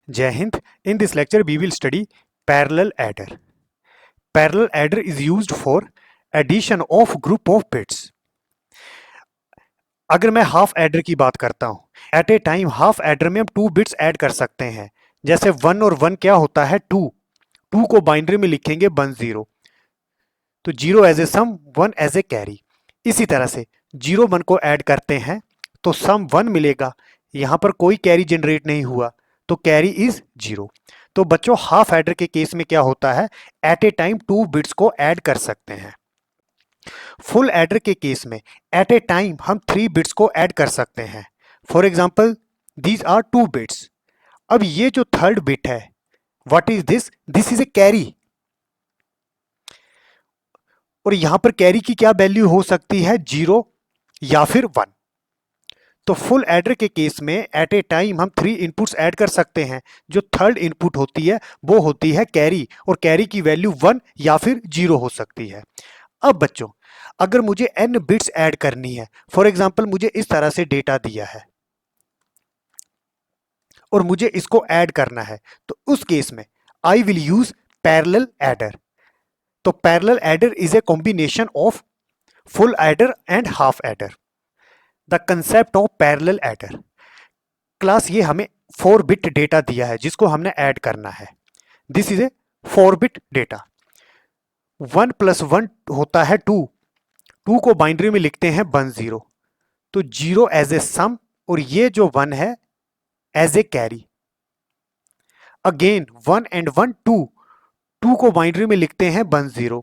Jai Hind. In this lecture, we will study parallel adder. Parallel adder is used for addition of group of bits. अगर मैं half adder की बात करता हूं, at a time half adder में हम 2 bits add कर सकते हैं. जैसे 1 और 1 क्या होता है 2. 2 को बाइनरी में लिखेंगे 1 0, तो 0 as a sum, 1 as a carry. इसी तरह से 0 1 को ऐड करते हैं तो सम 1 मिलेगा. यहां पर कोई कैरी जनरेट नहीं हुआ तो कैरी इज 0. तो बच्चों हाफ एडर के केस में क्या होता है, एट ए टाइम 2 बिट्स को ऐड कर सकते हैं. फुल एडर के केस में एट ए टाइम हम 3 बिट्स को ऐड कर सकते हैं. For example these are 2 bits. अब ये जो थर्ड बिट है, what is this, this is a carry. और यहां पर कैरी की क्या वैल्यू हो सकती है, 0 या फिर 1. तो फुल एडर के केस में एट ए टाइम हम 3 इनपुट्स ऐड कर सकते हैं. जो थर्ड इनपुट होती है वो होती है कैरी, और कैरी की वैल्यू 1 या फिर 0 हो सकती है. अब बच्चों अगर मुझे n बिट्स ऐड करनी है, फॉर एग्जांपल मुझे इस तरह से डेटा दिया है और मुझे इसको ऐड करना है, तो उस केस में I will use parallel adder. तो parallel adder is a combination of full adder and half adder. The concept of parallel adder. Class ये हमें 4 बिट डेटा दिया है जिसको हमने ऐड करना है. This is A 4 bit data. 1 + 1 होता है 2. 2 को बाइनरी में लिखते हैं 1 0, तो 0 एज ए सम, और ये जो 1 है as a carry. Again 1 and 1 2. 2 को बाइनरी में लिखते हैं 1 0,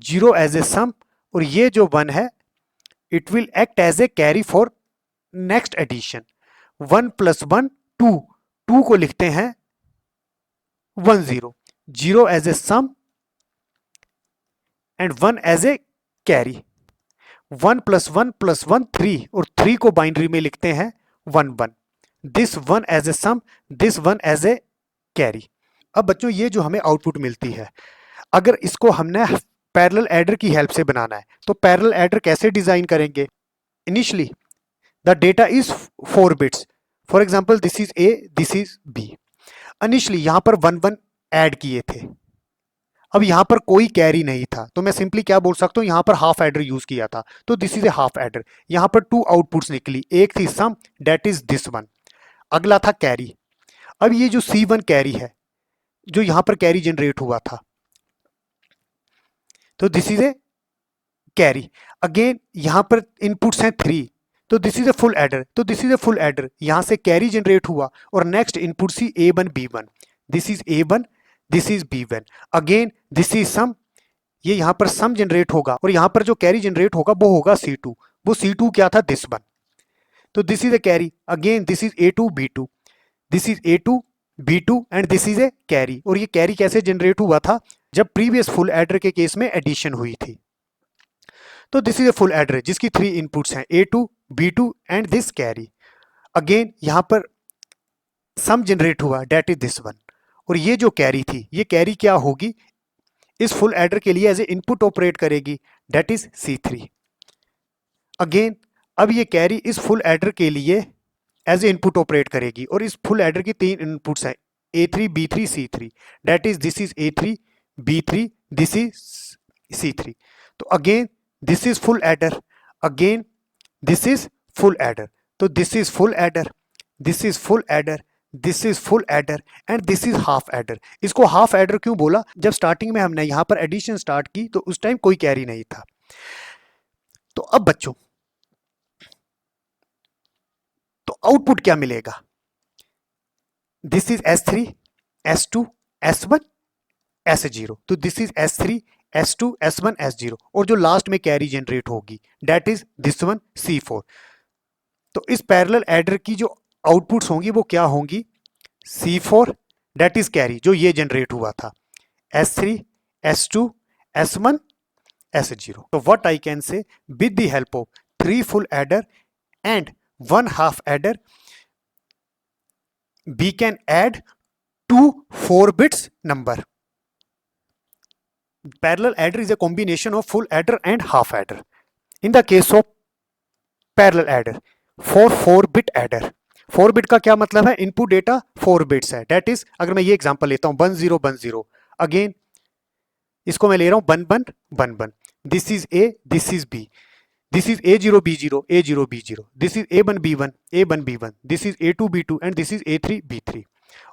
0 एज ए सम, और ये जो 1 है it will act as a carry for next addition. 1 + 1 2. 2 को लिखते हैं 1 0, 0 as a sum and 1 as a carry. 1 + 1 + 1 3, और 3 को बाइनरी में लिखते हैं 1 1. This 1 as a sum, this 1 as a carry. अब बच्चों ये जो हमें आउटपुट मिलती है, अगर इसको हमने पैरेलल एडर की हेल्प से बनाना है तो पैरेलल एडर कैसे डिजाइन करेंगे. Initially the data is 4 bits. For example this is A, this is B. Initially यहां पर 1 1 ऐड किए थे. अब यहां पर कोई कैरी नहीं था, तो मैं सिंपली क्या बोल सकता हूं, यहां पर हाफ एडर यूज किया था, तो this is A half adder. यहां पर 2 आउटपुट्स निकली, एक थी सम, दैट इज दिस वन, अगला था कैरी. अब ये जो C1 कैरी है, जो यहां पर कैरी जनरेट हुआ था, तो this is a carry. Again यहां पर इनपुट्स हैं 3, तो this is a full adder, तो this is a full adder. यहां से कैरी जनरेट हुआ और next input C A1 B1. This is A1, this is B1. Again this is sum, ये यहां पर सम जनरेट होगा, और यहां पर जो कैरी जनरेट होगा वो होगा C2. वो C2 क्या था, दिस वन. तो this is a carry. Again this is A2 B2, this is A2 B2 and this is a carry. और ये कैरी कैसे जनरेट हुआ था, जब प्रीवियस फुल एडर के केस में एडिशन हुई थी. तो this is a full adder जिसकी 3 इनपुट्स हैं A2 B2 and this carry. Again यहां पर सम जनरेट हुआ, दैट इज दिस वन. और ये जो कैरी थी, ये कैरी क्या होगी, इस फुल एडर के लिए एज ए इनपुट ऑपरेट करेगी, दैट इज C3. अगेन अब ये कैरी इस फुल एडर के लिए एज ए इनपुट ऑपरेट करेगी, और इस फुल एडर की 3 इनपुट्स हैं A3 B3 C3, that is this is A3 B3, this is C3. तो again this is full adder, again this is full adder. तो this is full adder, this is full adder, this is full adder and this is half adder. इसको half adder क्यों बोला, जब starting में हमने यहां पर एडिशन स्टार्ट की तो उस टाइम कोई कैरी नहीं था. तो अब बच्चों तो आउटपुट क्या मिलेगा, this is S3 S2 S1 S0. तो this is S3 S2 S1 S0, और जो लास्ट में कैरी जनरेट होगी that is this one C4. तो इस पैरेलल एडर की जो आउटपुट्स होंगी वो क्या होंगी, C4 दैट इज कैरी जो ये जनरेट हुआ था, S3 S2 S1 S0. तो what I can say, with the help of 3 full adder and 1 half adder, we can add 2 4 bits number. Parallel adder is a combination of full adder and half adder. In the case of parallel adder, for 4 bit adder, 4 bit का क्या मतलब है, input data 4 bits है, date is, अगर मैं ये example लेता हूं 1010, अगेन इसको मैं ले रहा हूं 1111, this is A, this is B, this is A0 B0 A0 B0, this is A1 B1 A1 B1, this is A2 B2 and this is A3 B3।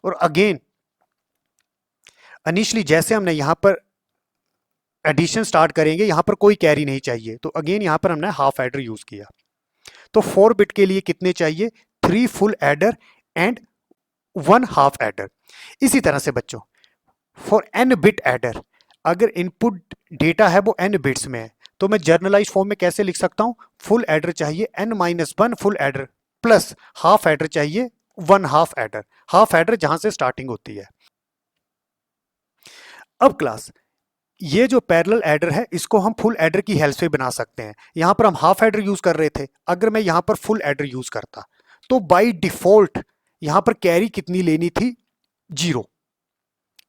और अगेन इनिशियली जैसे हमने यहां पर एडिशन स्टार्ट करेंगे, यहां पर कोई carry नहीं चाहिए, तो अगेन यहां पर हमने हाफ एडर यूज किया। तो 4 बिट के लिए कितने चाहिए, 3 full adder and 1 half adder. इसी तरह से बच्चों फॉर n बिट एडर, अगर इनपुट डेटा है वो n बिट्स में है, तो मैं जर्नलाइज फॉर्म में कैसे लिख सकता हूं, फुल एडर चाहिए n-1 full adder plus half adder चाहिए 1 हाफ एडर जहां से स्टार्टिंग होती है। अब क्लास ये जो पैरेलल एडर है इसको हम फुल एडर की हेल्प से बना सकते हैं। यहां पर हम हाफ एडर यूज कर रहे थे, अगर मैं यहां पर फुल एडर यूज करता तो बाय डिफॉल्ट यहां पर कैरी कितनी लेनी थी, 0।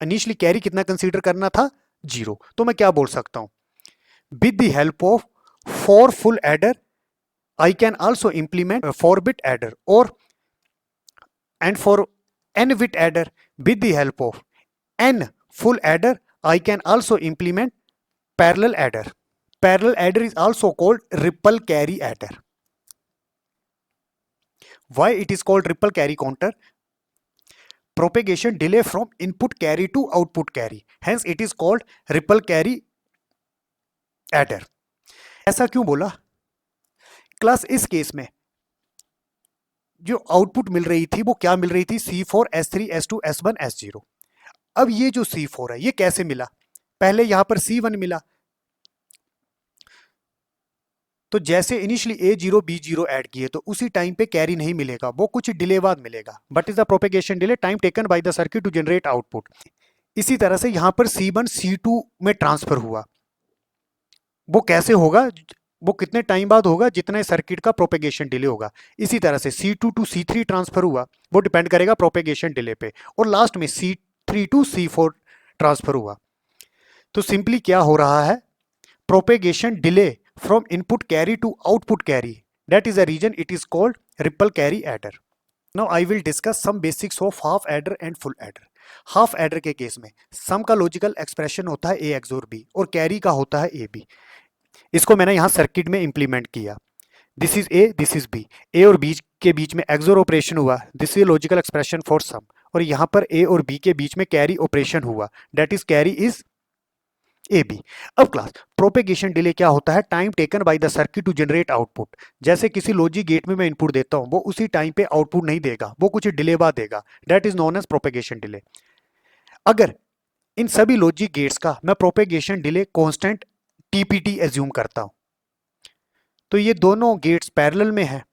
इनिशियली कैरी कितना कंसीडर करना था, 0। तो मैं क्या बोल सकता हूं, with the help of 4 full adder I can also implement a 4 bit adder, or and for n bit adder with the help of n full adder I can also implement parallel adder. Parallel adder is also called ripple carry adder. Why it is called ripple carry counter? Propagation delay from input carry to output carry, hence it is called ripple carry adder. ऐसा क्यों बोला class, इस case में जो output मिल रही थी वो क्या मिल रही थी, C4 S3 S2 S1 S0। अब ये जो C4 है ये कैसे मिला, पहले यहां पर C1 मिला, तो जैसे इनिशियली A0 B0 ऐड किए तो उसी टाइम पे कैरी नहीं मिलेगा, वो कुछ डिले बाद मिलेगा, but is the propagation delay time taken by the circuit to generate output. इसी तरह से यहां पर C1 C2 में ट्रांसफर हुआ, वो कैसे होगा, वो कितने टाइम बाद होगा, जितना सर्किट का प्रोपेगेशन डिले होगा। इसी तरह से C2 टू C3 ट्रांसफर हुआ, वो डिपेंड करेगा प्रोपेगेशन डिले पे, और लास्ट में C3 टू C4 ट्रांसफर हुआ। तो सिंपली क्या हो रहा है, propagation delay from input carry to output carry, that is the reason it is called ripple carry adder. Now I will discuss some basics of half adder and full adder. Half adder के case में सम का logical expression होता है ए XOR B और carry का होता है A B. इसको मैंने यहां सर्किट में इंप्लीमेंट किया, this is A, this is B, A और बी के बीच में एक्सोर ऑपरेशन हुआ, this is logical expression for sum, और यहां पर ए और बी के बीच में कैरी ऑपरेशन हुआ, that is carry is A B. अब क्लास प्रोपेगेशन डिले क्या होता है, time taken by the circuit to generate output. जैसे किसी लॉजिक गेट में मैं इनपुट देता हूं, वो उसी टाइम पे आउटपुट नहीं देगा, वो कुछ डिले बाद देगा, that is known as propagation delay. अगर इन सभी लॉजिक गेट्स का मैं propagation delay constant TPT assume करता हूं, तो ये दोनों गेट्स पैरेलल में है,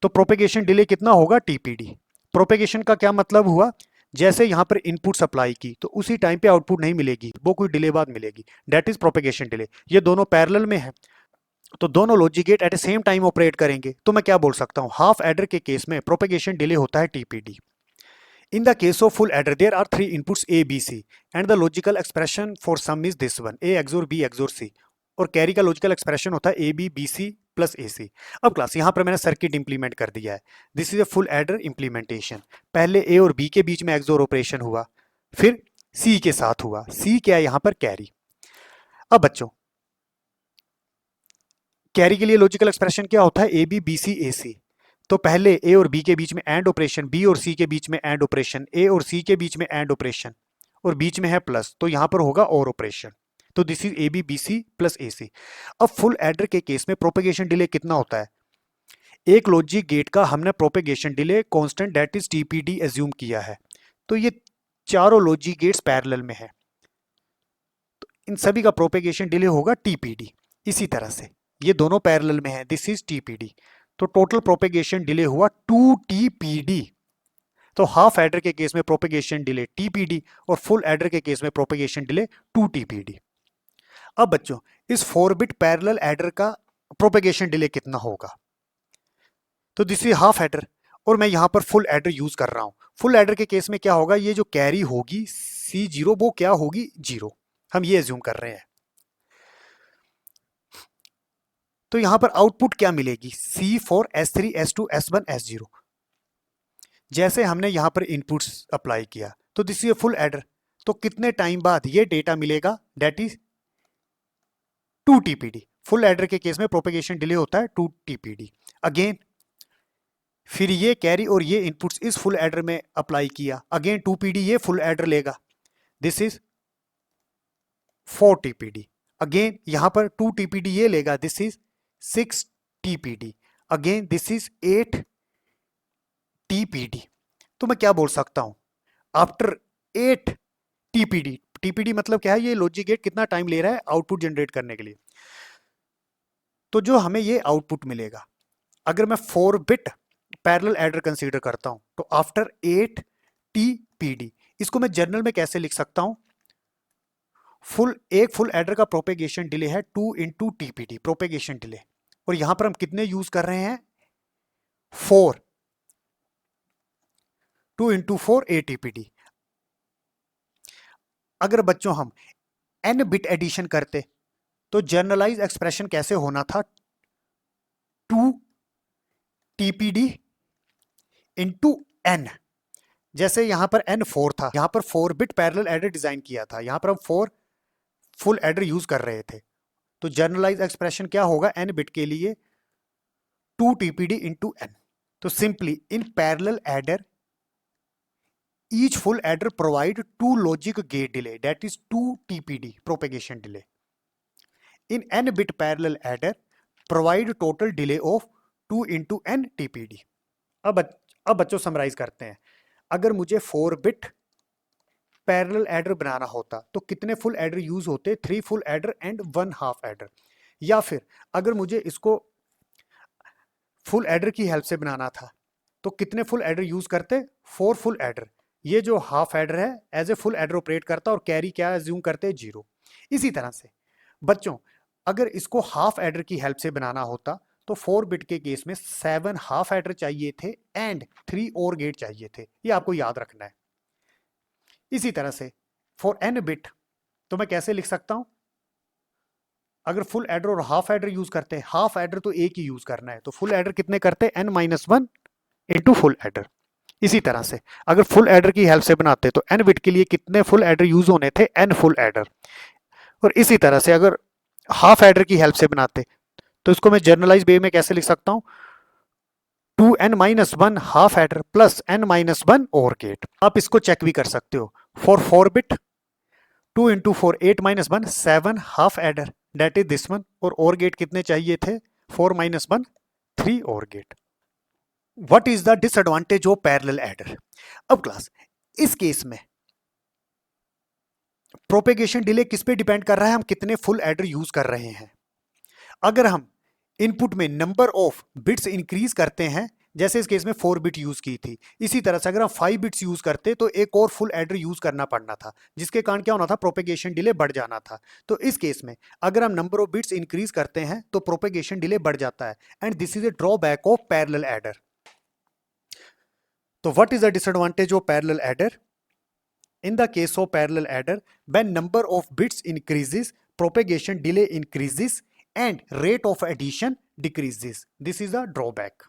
तो प्रोपेगेशन डिले कितना होगा, टीपीडी। प्रोपेगेशन का क्या मतलब हुआ, जैसे यहां पर इनपुट सप्लाई की तो उसी टाइम पे आउटपुट नहीं मिलेगी, वो कोई डिले बाद मिलेगी, दैट इज प्रोपेगेशन डिले। ये दोनों पैरेलल में है, तो दोनों logic gate at the same time operate करेंगे, तो मैं क्या बोल सकता हूं, हाफ एडर के केस में प्रोपेगेशन डिले होता है TPD. In the case of full adder there are 3 inputs A B C and the logical expression for sum is this one, A XOR B XOR C, और carry का logical expression होता है A B B C plus A C. अब class यहां पर मैंने circuit implement कर दिया है, this is a full adder implementation. पहले ए और बी के बीच में एक्सोर ऑपरेशन हुआ, फिर सी के साथ हुआ, सी क्या है यहां पर, कैरी। अब बच्चों कैरी के लिए लॉजिकल एक्सप्रेशन क्या होता है, ए बी बी सी ए सी। तो पहले ए और बी के बीच में एंड ऑपरेशन, बी और सी के बीच में एंड ऑपरेशन, ए और सी के बीच में एंड ऑपरेशन, और बीच में है प्लस, तो यहां पर होगा और ऑपरेशन, तो this is A B B C plus A C. अब फुल एडर के केस में प्रोपेगेशन डिले कितना होता है, एक लॉजिक गेट का हमने propagation delay constant that is TPD assume किया है, तो ये चारों लॉजिक गेट्स पैरेलल में है, तो इन सभी का प्रोपेगेशन डिले होगा टीपीडी। इसी तरह से ये दोनों पैरेलल में है, दिस इज टीपीडी, तो टोटल प्रोपेगेशन डिले हुआ 2 टीपीडी। तो हाफ एडर के केस में प्रोपेगेशन डिले टीपीडी और फुल एडर के केस में प्रोपेगेशन डिले 2 टीपीडी। अब बच्चों इस 4 बिट पैरेलल एडर का प्रोपेगेशन डिले कितना होगा, तो दिस इज हाफ एडर, और मैं यहां पर फुल एडर यूज कर रहा हूं। फुल एडर के केस में क्या होगा, ये जो कैरी होगी C0 वो क्या होगी, 0, हम ये एज्यूम कर रहे हैं। तो यहां पर आउटपुट क्या मिलेगी, C4 S3 S2 S1 S0, जैसे हमने यहाँ पर इनपुट्स अप्लाई किया तो this is a full adder, तो कितने टाइम बाद ये डेटा मिलेगा, that is 2 TPD। Full adder के केस में प्रोपेगेशन डिले होता है 2 TPD। अगेन फिर ये कैरी और ये इनपुट्स इस फुल एडर में अप्लाई किया, अगेन 2 PD ये फुल एडर लेगा, दिस इज 4 TPD। अगेन यहां पर 2 TPD ये लेगा, this is 6 TPD। Again this is 8 TPD। तो मैं क्या बोल सकता हूं, आफ्टर 8 TPD, TPD मतलब क्या है, ये लॉजिक गेट कितना टाइम ले रहा है आउटपुट जनरेट करने के लिए। तो जो हमें ये आउटपुट मिलेगा, अगर मैं 4 बिट पैरेलल एडर कंसीडर करता हूं तो आफ्टर 8 TPD, इसको मैं जर्नल में कैसे लिख सकता हूं, एक फुल एडर का प्रोपेगेशन डिले है 2 इंटू TPD प्रोपेगेशन डिले, और यहां पर हम कितने यूज कर रहे हैं 4, 2 इंटू 4 8 TPD। अगर बच्चों हम n बिट एडिशन करते तो जर्नलाइज एक्सप्रेशन कैसे होना था, 2 TPD इंटू n। जैसे यहां पर n 4 था, यहां पर 4 बिट पैरेलल एडर डिजाइन किया था, यहां पर हम 4 फुल एडर यूज कर रहे थे, तो जर्नलाइज एक्सप्रेशन क्या होगा n बिट के लिए 2 TPD इंटू n। तो simply in parallel adder each full adder provide 2 logic gate delay, that is 2 TPD propagation delay. In n bit parallel adder provide total delay of 2 into n TPD। अब बच्चों summarise करते हैं, अगर मुझे 4 bit parallel adder बनाना होता तो कितने full adder use होते, 3 full adder and 1 half adder. या फिर अगर मुझे इसको फुल एडर की हेल्प से बनाना था तो कितने फुल एडर यूज करते, 4 फुल एडर। ये जो हाफ एडर है as a full adder operate करता और कैरी क्या एज्यूम करते, 0। इसी तरह से बच्चों अगर इसको हाफ एडर की हेल्प से बनाना होता तो 4 बिट के केस में 7 हाफ एडर चाहिए थे एंड 3 और गेट चाहिए थे, ये आपको याद रखना है। इसी तरह से फॉर n बिट तो मैं कैसे लिख सकता हूं, अगर फुल एडर और हाफ एडर यूज करते हैं, हाफ एडर तो एक ही यूज करना है, तो फुल एडर कितने करते, n-1 इंटू फुल एडर। इसी तरह से अगर फुल एडर की हेल्प से बनाते तो n बिट के लिए कितने फुल एडर यूज होने थे, n फुल एडर। और इसी तरह से अगर हाफ एडर की हेल्प से बनाते तो इसको मैं जर्नलाइज वे में कैसे लिख सकता हूं, 2n-1 half adder plus n-1 और गेट। आप इसको चेक भी कर सकते हो, for 4 bit 2 into 4 8-1 7 half adder, that is this one, और गेट कितने चाहिए थे, 4-1 3 और gate. What is the disadvantage of parallel adder. अब क्लास इस केस में प्रोपेगेशन डिले किस पे डिपेंड कर रहा है, हम कितने फुल एडर यूज कर रहे हैं। अगर हम इनपुट में नंबर ऑफ बिट्स इंक्रीज करते हैं, जैसे इस केस में 4 बिट यूज की थी, इसी तरह से अगर हम 5 बिट्स यूज करते तो एक और फुल एडर यूज करना पड़ना था, जिसके कारण क्या होना था, प्रोपेगेशन डिले बढ़ जाना था। तो इस केस में अगर हम नंबर ऑफ बिट्स इंक्रीज करते हैं तो प्रोपेगेशन डिले बढ़ जाता है, and this is a drawback of parallel adder. तो what is the disadvantage of parallel adder, in the case of parallel adder, when number of bits increases propagation delay increases and rate of addition decreases, this is a drawback।